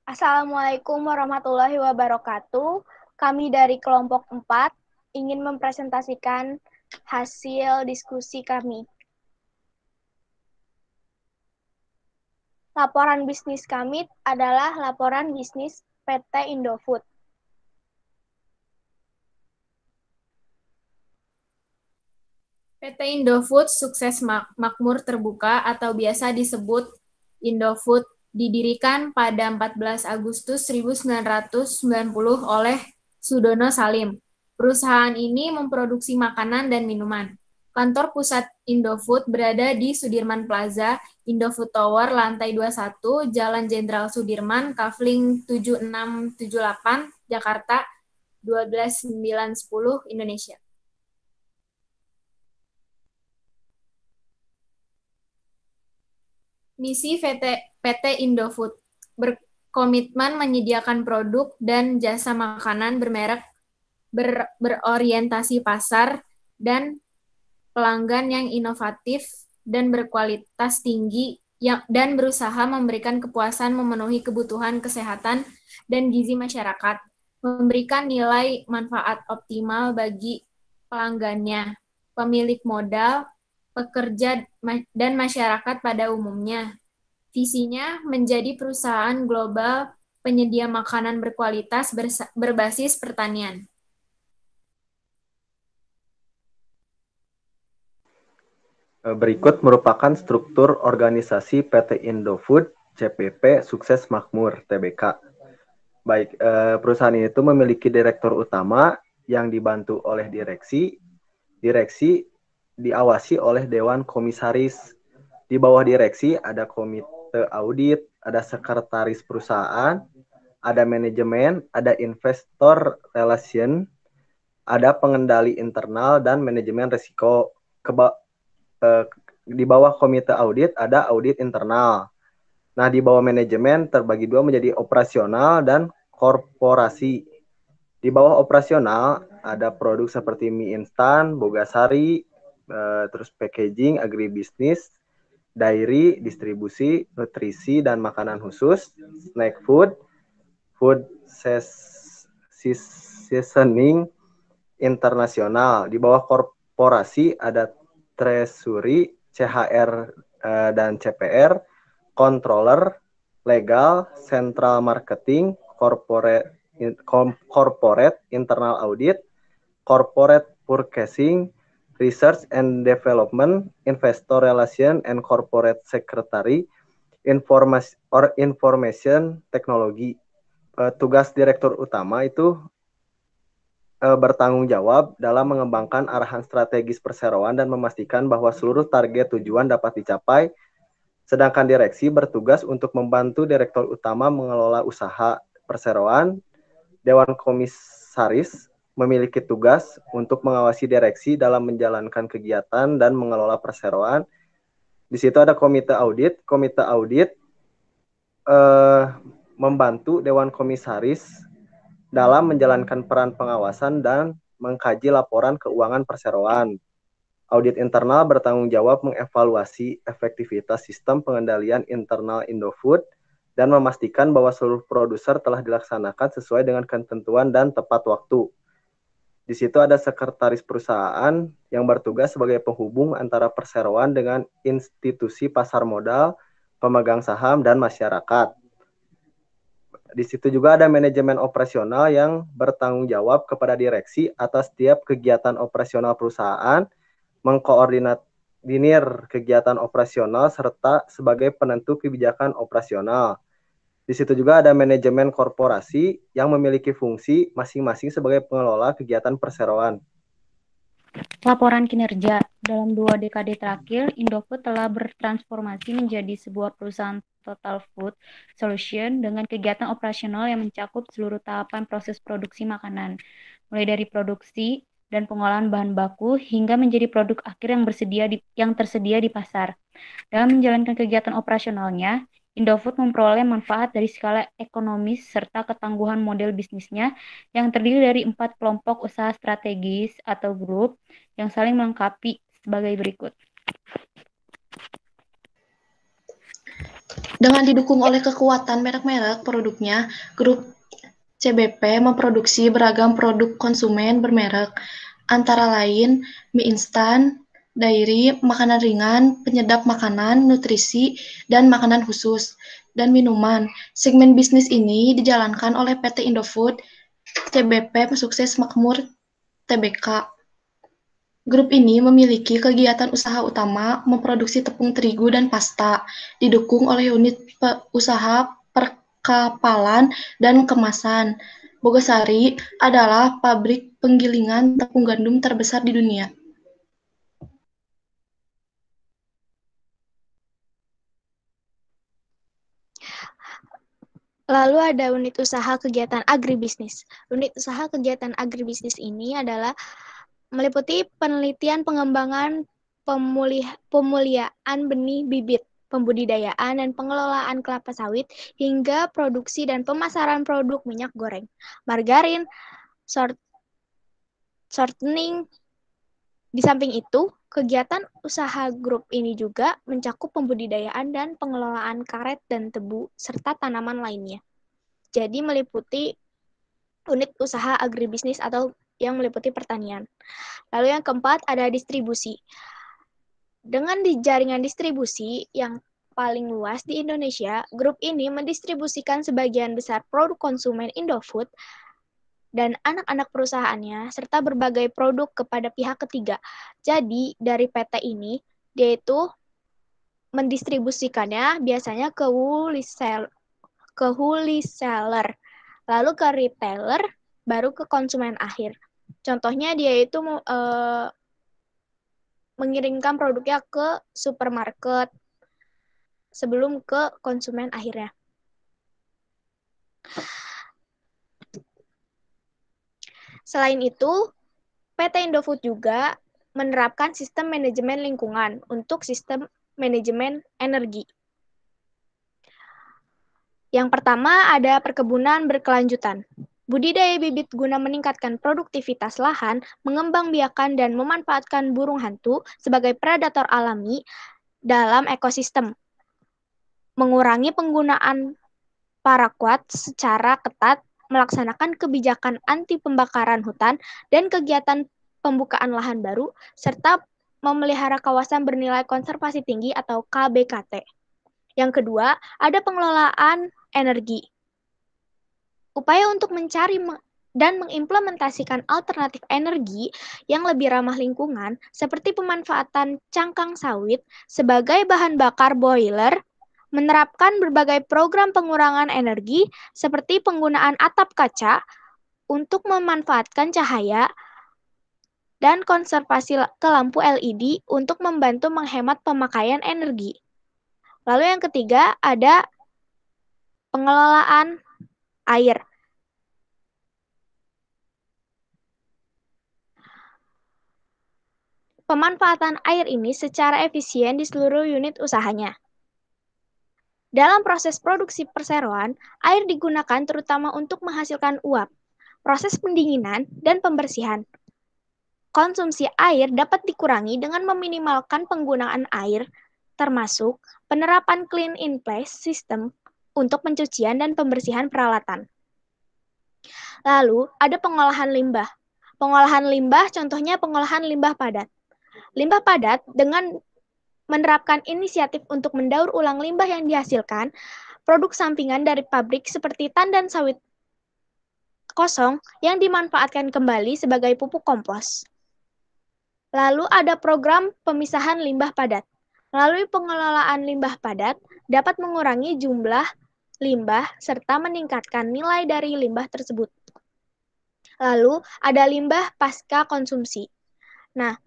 Assalamualaikum warahmatullahi wabarakatuh. Kami dari kelompok 4 ingin mempresentasikan hasil diskusi kami. Laporan bisnis kami adalah laporan bisnis PT Indofood. PT Indofood Sukses Makmur Terbuka atau biasa disebut Indofood didirikan pada 14 Agustus 1990 oleh Sudono Salim. Perusahaan ini memproduksi makanan dan minuman. Kantor pusat Indofood berada di Sudirman Plaza, Indofood Tower, lantai 21, Jalan Jenderal Sudirman, Kafling 7678, Jakarta 12910, Indonesia. Misi PT Indofood berkomitmen menyediakan produk dan jasa makanan bermerek berorientasi pasar dan pelanggan yang inovatif dan berkualitas tinggi dan berusaha memberikan kepuasan memenuhi kebutuhan kesehatan dan gizi masyarakat, memberikan nilai manfaat optimal bagi pelanggannya, pemilik modal, pekerja, dan masyarakat pada umumnya. Visinya menjadi perusahaan global penyedia makanan berkualitas berbasis pertanian. Berikut merupakan struktur organisasi PT Indofood CPP Sukses Makmur Tbk. Baik, perusahaan itu memiliki direktur utama yang dibantu oleh direksi. Direksi diawasi oleh Dewan Komisaris. Di bawah direksi ada komite audit, ada sekretaris perusahaan, ada manajemen, ada investor relation, ada pengendali internal dan manajemen risiko. Di bawah komite audit ada audit internal. Nah, di bawah manajemen terbagi dua menjadi operasional dan korporasi. Di bawah operasional ada produk seperti mie instan, bogasari, terus packaging, agribisnis, dairy, distribusi, nutrisi dan makanan khusus, snack food, food seasoning internasional. Di bawah korporasi ada treasury, CHR dan CPR, controller, legal, central marketing, corporate internal audit, corporate purchasing, research and development, investor relation and corporate secretary, information technology. Tugas direktur utama itu bertanggung jawab dalam mengembangkan arahan strategis perseroan dan memastikan bahwa seluruh target tujuan dapat dicapai, sedangkan direksi bertugas untuk membantu direktur utama mengelola usaha perseroan. Dewan Komisaris memiliki tugas untuk mengawasi direksi dalam menjalankan kegiatan dan mengelola perseroan. Di situ ada komite audit. Komite audit membantu Dewan Komisaris dalam menjalankan peran pengawasan dan mengkaji laporan keuangan perseroan. Audit internal bertanggung jawab mengevaluasi efektivitas sistem pengendalian internal Indofood dan memastikan bahwa seluruh produser telah dilaksanakan sesuai dengan ketentuan dan tepat waktu. Di situ ada sekretaris perusahaan yang bertugas sebagai penghubung antara perseroan dengan institusi pasar modal, pemegang saham, dan masyarakat. Di situ juga ada manajemen operasional yang bertanggung jawab kepada direksi atas setiap kegiatan operasional perusahaan, mengkoordinir kegiatan operasional, serta sebagai penentu kebijakan operasional. Di situ juga ada manajemen korporasi yang memiliki fungsi masing-masing sebagai pengelola kegiatan perseroan. Laporan kinerja. Dalam 2 dekade terakhir, Indofood telah bertransformasi menjadi sebuah perusahaan total food solution dengan kegiatan operasional yang mencakup seluruh tahapan proses produksi makanan, mulai dari produksi dan pengolahan bahan baku hingga menjadi produk akhir yang tersedia di pasar. Dalam menjalankan kegiatan operasionalnya, Indofood memperoleh manfaat dari skala ekonomis serta ketangguhan model bisnisnya yang terdiri dari 4 kelompok usaha strategis atau grup yang saling melengkapi sebagai berikut. Dengan didukung oleh kekuatan merek-merek produknya, grup CBP memproduksi beragam produk konsumen bermerek, antara lain mie instan, dairy, makanan ringan, penyedap makanan, nutrisi, dan makanan khusus, dan minuman. Segmen bisnis ini dijalankan oleh PT Indofood, CBP Sukses Makmur, TBK. Grup ini memiliki kegiatan usaha utama memproduksi tepung terigu dan pasta, didukung oleh unit usaha perkapalan dan kemasan. Bogasari adalah pabrik penggilingan tepung gandum terbesar di dunia. Lalu ada unit usaha kegiatan agribisnis. Unit usaha kegiatan agribisnis ini adalah meliputi penelitian, pengembangan, pemuliaan benih bibit, pembudidayaan dan pengelolaan kelapa sawit, hingga produksi dan pemasaran produk minyak goreng, margarin, shortening. Di samping itu, kegiatan usaha grup ini juga mencakup pembudidayaan dan pengelolaan karet dan tebu, serta tanaman lainnya. Jadi meliputi unit usaha agribisnis atau yang meliputi pertanian. Lalu yang keempat ada distribusi. Dengan di jaringan distribusi yang paling luas di Indonesia, grup ini mendistribusikan sebagian besar produk konsumen Indofood dan anak-anak perusahaannya, serta berbagai produk kepada pihak ketiga. Jadi, dari PT ini, dia itu mendistribusikannya biasanya ke wholesaler, lalu ke retailer, baru ke konsumen akhir. Contohnya dia itu mengirimkan produknya ke supermarket sebelum ke konsumen akhirnya. Selain itu, PT Indofood juga menerapkan sistem manajemen lingkungan untuk sistem manajemen energi. Yang pertama ada perkebunan berkelanjutan. Budidaya bibit guna meningkatkan produktivitas lahan, mengembangbiakan dan memanfaatkan burung hantu sebagai predator alami dalam ekosistem. Mengurangi penggunaan paraquat secara ketat, melaksanakan kebijakan anti pembakaran hutan dan kegiatan pembukaan lahan baru, serta memelihara kawasan bernilai konservasi tinggi atau KBKT. Yang kedua, ada pengelolaan energi. Upaya untuk mencari dan mengimplementasikan alternatif energi yang lebih ramah lingkungan, seperti pemanfaatan cangkang sawit sebagai bahan bakar boiler, menerapkan berbagai program pengurangan energi seperti penggunaan atap kaca untuk memanfaatkan cahaya dan konservasi ke lampu LED untuk membantu menghemat pemakaian energi. Lalu yang ketiga ada pengelolaan air. Pemanfaatan air ini secara efisien di seluruh unit usahanya. Dalam proses produksi perseroan, air digunakan terutama untuk menghasilkan uap, proses pendinginan, dan pembersihan. Konsumsi air dapat dikurangi dengan meminimalkan penggunaan air, termasuk penerapan clean-in-place system untuk pencucian dan pembersihan peralatan. Lalu, ada pengolahan limbah. Pengolahan limbah contohnya pengolahan limbah padat. Limbah padat dengan menerapkan inisiatif untuk mendaur ulang limbah yang dihasilkan, produk sampingan dari pabrik seperti tandan sawit kosong yang dimanfaatkan kembali sebagai pupuk kompos. Lalu ada program pemisahan limbah padat. Melalui pengelolaan limbah padat, dapat mengurangi jumlah limbah serta meningkatkan nilai dari limbah tersebut. Lalu ada limbah pasca konsumsi. Nah,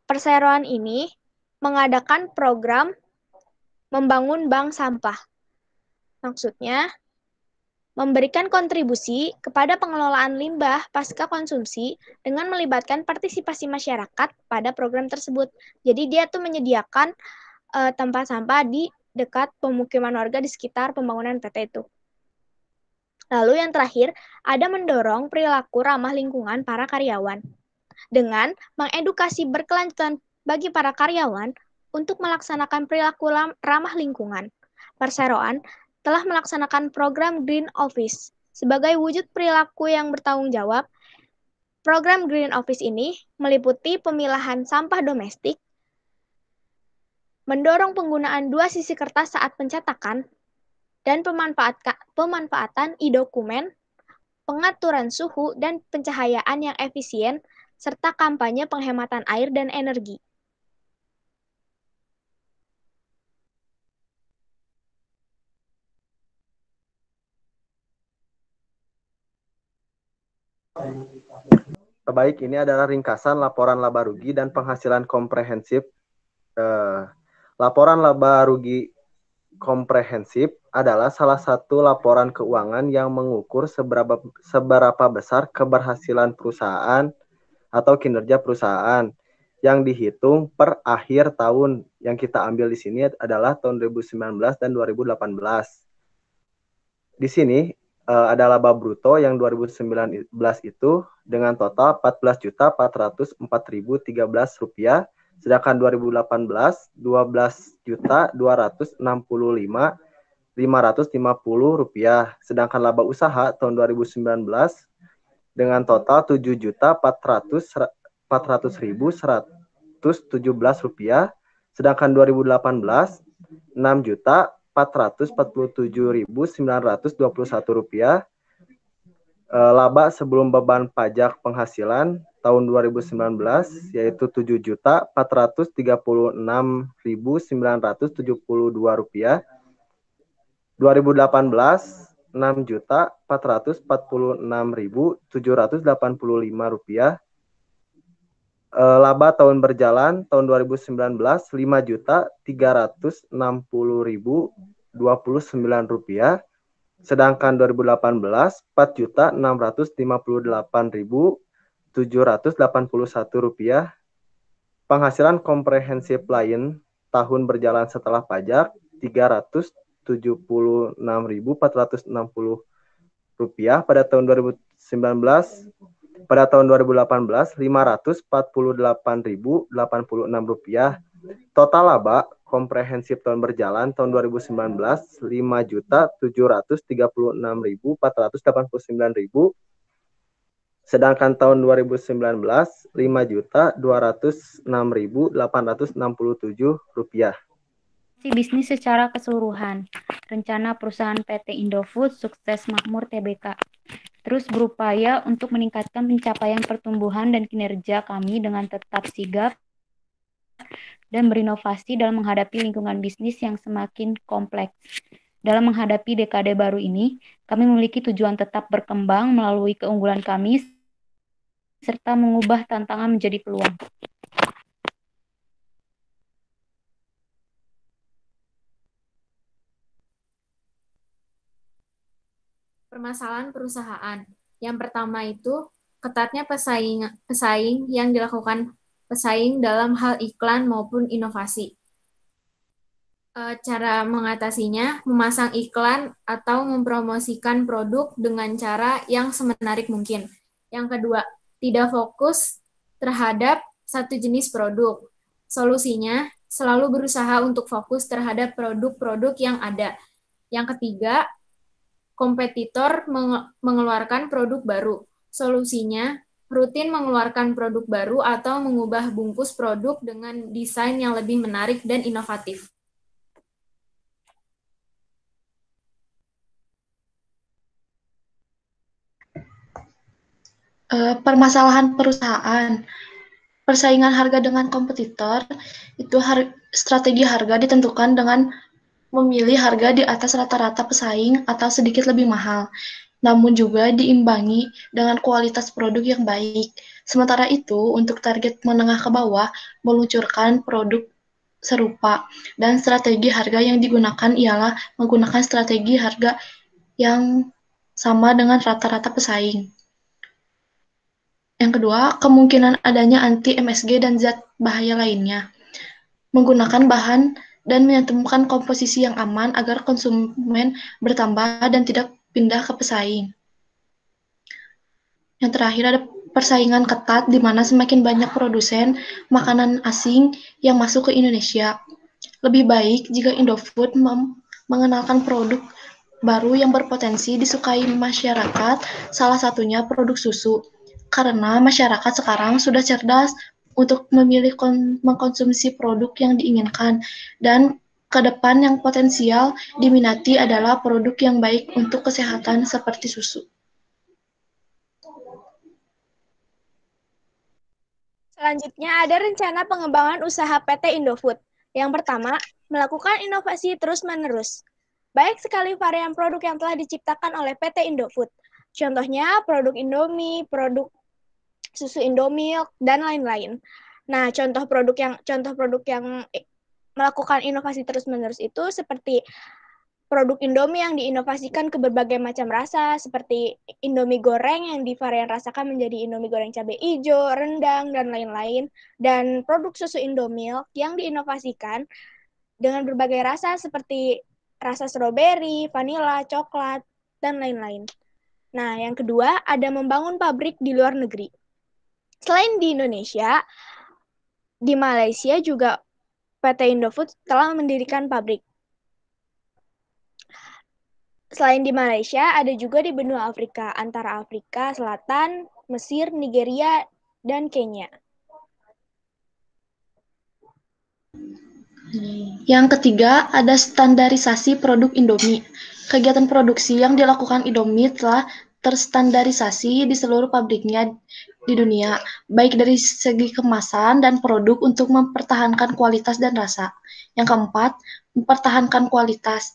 perseroan ini mengadakan program membangun bank sampah. Maksudnya, memberikan kontribusi kepada pengelolaan limbah pasca konsumsi dengan melibatkan partisipasi masyarakat pada program tersebut. Jadi dia tuh menyediakan tempat sampah di dekat pemukiman warga di sekitar pembangunan PT itu. Lalu yang terakhir, ada mendorong perilaku ramah lingkungan para karyawan. Dengan mengedukasi berkelanjutan bagi para karyawan, untuk melaksanakan perilaku ramah lingkungan. Perseroan telah melaksanakan program Green Office sebagai wujud perilaku yang bertanggung jawab. Program Green Office ini meliputi pemilahan sampah domestik, mendorong penggunaan 2 sisi kertas saat pencetakan, dan pemanfaatan e-dokumen, pengaturan suhu dan pencahayaan yang efisien, serta kampanye penghematan air dan energi. Baik, ini adalah ringkasan laporan laba rugi dan penghasilan komprehensif. Laporan laba rugi komprehensif adalah salah satu laporan keuangan yang mengukur seberapa besar keberhasilan perusahaan atau kinerja perusahaan yang dihitung per akhir tahun. Yang kita ambil di sini adalah tahun 2019 dan 2018. Di sini ada laba bruto yang 2019 itu dengan total Rp14.404.013, sedangkan 2018 Rp12.265.550, sedangkan laba usaha tahun 2019 dengan total Rp7.400.117, sedangkan 2018 Rp6.447.921. Laba sebelum beban pajak penghasilan tahun 2019 yaitu Rp7.436.972. 2018 Rp6.446.785. Laba tahun berjalan tahun 2019 Rp5.360.029, sedangkan 2018 Rp4.658.781. Penghasilan komprehensif lain tahun berjalan setelah pajak Rp376.460 pada tahun 2019. Pada tahun 2018 Rp548.086. Total laba komprehensif tahun berjalan tahun 2019 Rp5.736.489. Sedangkan tahun 2019 Rp5.206.867. Bisnis secara keseluruhan. Rencana perusahaan PT Indofood Sukses Makmur Tbk terus berupaya untuk meningkatkan pencapaian pertumbuhan dan kinerja kami dengan tetap sigap dan berinovasi dalam menghadapi lingkungan bisnis yang semakin kompleks. Dalam menghadapi dekade baru ini, kami memiliki tujuan tetap berkembang melalui keunggulan kami serta mengubah tantangan menjadi peluang. Permasalahan perusahaan. Yang pertama itu ketatnya pesaing yang dilakukan pesaing dalam hal iklan maupun inovasi. Cara mengatasinya, memasang iklan atau mempromosikan produk dengan cara yang semenarik mungkin. Yang kedua, tidak fokus terhadap satu jenis produk. Solusinya, selalu berusaha untuk fokus terhadap produk-produk yang ada. Yang ketiga, kompetitor mengeluarkan produk baru. Solusinya, rutin mengeluarkan produk baru atau mengubah bungkus produk dengan desain yang lebih menarik dan inovatif. Permasalahan perusahaan. Persaingan harga dengan kompetitor, itu strategi harga ditentukan dengan memilih harga di atas rata-rata pesaing atau sedikit lebih mahal, namun juga diimbangi dengan kualitas produk yang baik. Sementara itu, untuk target menengah ke bawah, meluncurkan produk serupa, dan strategi harga yang digunakan ialah menggunakan strategi harga yang sama dengan rata-rata pesaing. Yang kedua, kemungkinan adanya anti-MSG dan zat bahaya lainnya. Menggunakan bahan dan menyantumkan komposisi yang aman agar konsumen bertambah dan tidak pindah ke pesaing. Yang terakhir ada persaingan ketat di mana semakin banyak produsen makanan asing yang masuk ke Indonesia. Lebih baik jika Indofood mengenalkan produk baru yang berpotensi disukai masyarakat, salah satunya produk susu. Karena masyarakat sekarang sudah cerdas untuk memilih mengkonsumsi produk yang diinginkan, dan ke depan yang potensial diminati adalah produk yang baik untuk kesehatan seperti susu. Selanjutnya ada rencana pengembangan usaha PT Indofood. Yang pertama, melakukan inovasi terus-menerus. Banyak sekali varian produk yang telah diciptakan oleh PT Indofood. Contohnya produk Indomie, produk susu Indomilk, dan lain-lain. Nah, contoh produk yang melakukan inovasi terus-menerus itu seperti produk Indomie yang diinovasikan ke berbagai macam rasa, seperti Indomie goreng yang divarian rasakan menjadi Indomie goreng cabai hijau, rendang, dan lain-lain. Dan produk susu Indomilk yang diinovasikan dengan berbagai rasa seperti rasa stroberi, vanila, coklat, dan lain-lain. Nah, yang kedua, ada membangun pabrik di luar negeri. Selain di Indonesia, di Malaysia juga PT Indofood telah mendirikan pabrik. Selain di Malaysia, ada juga di benua Afrika, antara Afrika Selatan, Mesir, Nigeria, dan Kenya. Yang ketiga, ada standarisasi produk Indomie. Kegiatan produksi yang dilakukan Indomie telah terstandarisasi di seluruh pabriknya di dunia, baik dari segi kemasan dan produk untuk mempertahankan kualitas dan rasa. Yang keempat, mempertahankan kualitas.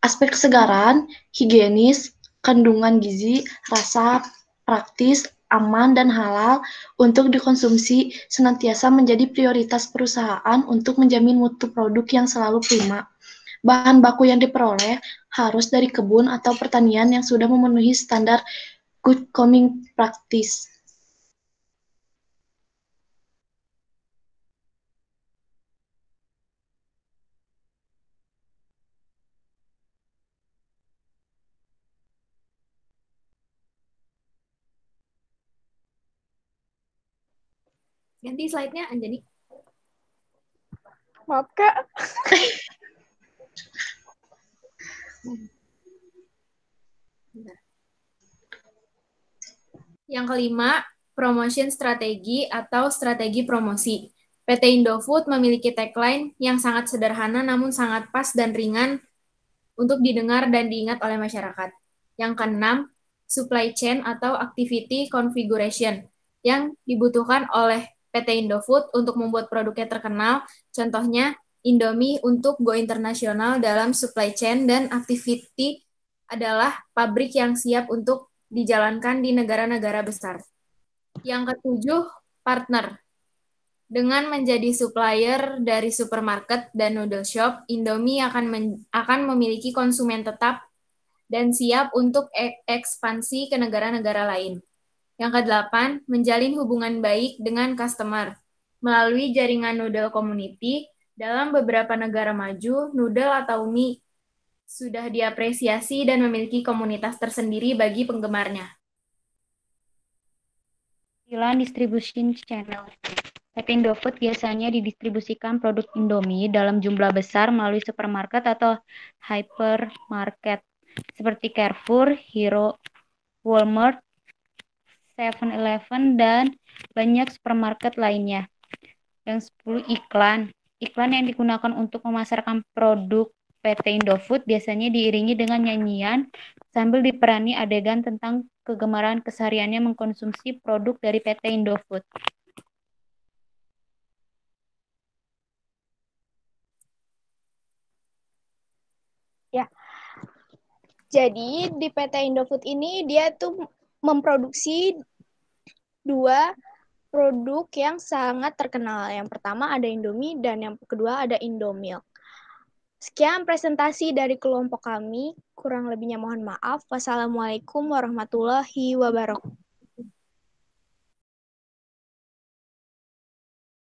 Aspek kesegaran, higienis, kandungan gizi, rasa, praktis, aman, dan halal untuk dikonsumsi senantiasa menjadi prioritas perusahaan untuk menjamin mutu produk yang selalu prima. Bahan baku yang diperoleh harus dari kebun atau pertanian yang sudah memenuhi standar good farming practice. Ganti slide-nya, Anjani. Maaf, Kak. Yang kelima, promotion strategi atau strategi promosi. PT Indofood memiliki tagline yang sangat sederhana namun sangat pas dan ringan untuk didengar dan diingat oleh masyarakat. Yang keenam, supply chain atau activity configuration yang dibutuhkan oleh PT Indofood untuk membuat produknya terkenal. Contohnya, Indomie untuk go internasional dalam supply chain, dan activity adalah pabrik yang siap untuk dijalankan di negara-negara besar. Yang ketujuh, partner. Dengan menjadi supplier dari supermarket dan noodle shop, Indomie akan memiliki konsumen tetap dan siap untuk ekspansi ke negara-negara lain. Yang kedelapan, menjalin hubungan baik dengan customer. Melalui jaringan noodle community, dalam beberapa negara maju, noodle atau mie sudah diapresiasi dan memiliki komunitas tersendiri bagi penggemarnya. 9. Distribution channel. PT Indofood biasanya didistribusikan produk Indomie dalam jumlah besar melalui supermarket atau hypermarket seperti Carrefour, Hero, Walmart, 7-Eleven, dan banyak supermarket lainnya. Yang 10, iklan. Iklan yang digunakan untuk memasarkan produk PT Indofood biasanya diiringi dengan nyanyian sambil diperani adegan tentang kegemaran kesehariannya mengkonsumsi produk dari PT Indofood. Ya. Jadi di PT Indofood ini dia tuh memproduksi 2 produk yang sangat terkenal. Yang pertama ada Indomie dan yang kedua ada Indomilk. Sekian presentasi dari kelompok kami. Kurang lebihnya mohon maaf. Wassalamualaikum warahmatullahi wabarakatuh.